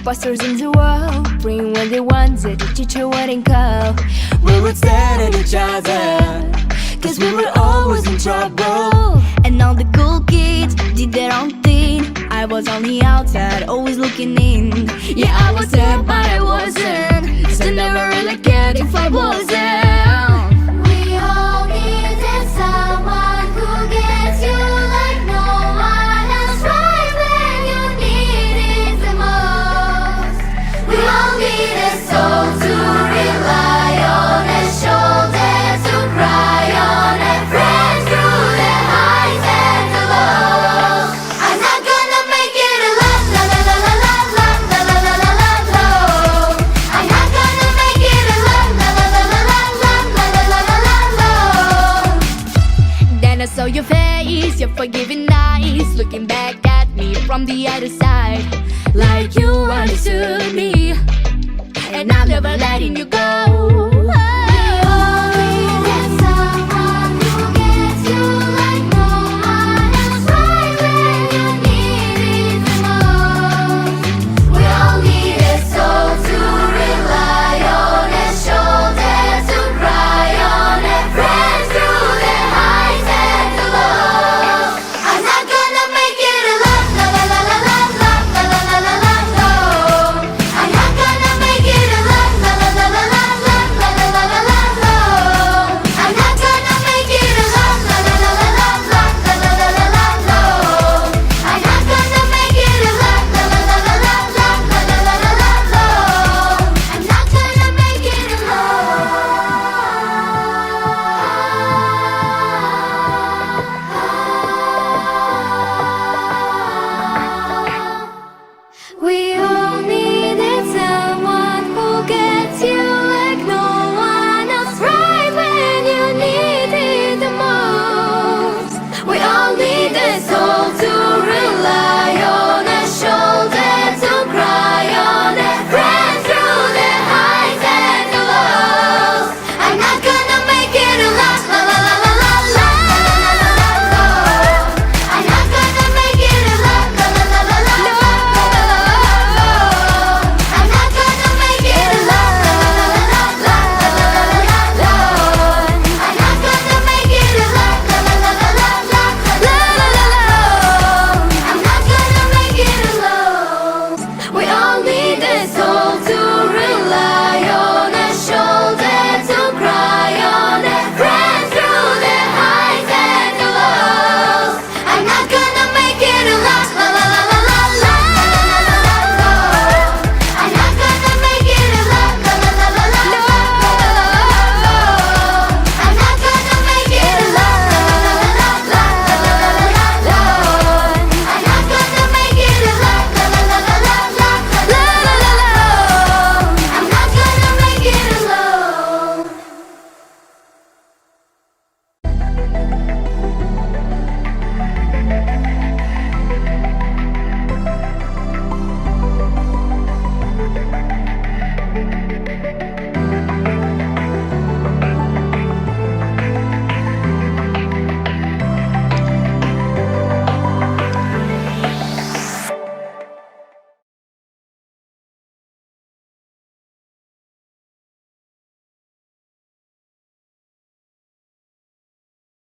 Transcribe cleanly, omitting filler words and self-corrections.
Blockbusters in the world, bring what they wanted, the teacher wouldn't call. We would stare at each other, cause we were always in trouble. And all the cool kids did their own thing. I was on the outside, always looking in. Yeah, I was there, but I wasn't. Still never really cared if I wasn't. We all needed someone who gets you like no one else, right when you need it the most. We all need a soul to rely on, a shoulder to cry on, a friend through the highs and the lows. I'm not gonna make it alone, la la la la la la la la la la la la. I'm not gonna make it alone, la la la la la la la la la la la. Then I saw your face, your forgiving eyes, looking back at me from the other side, like you understood me. And I'm never letting you go.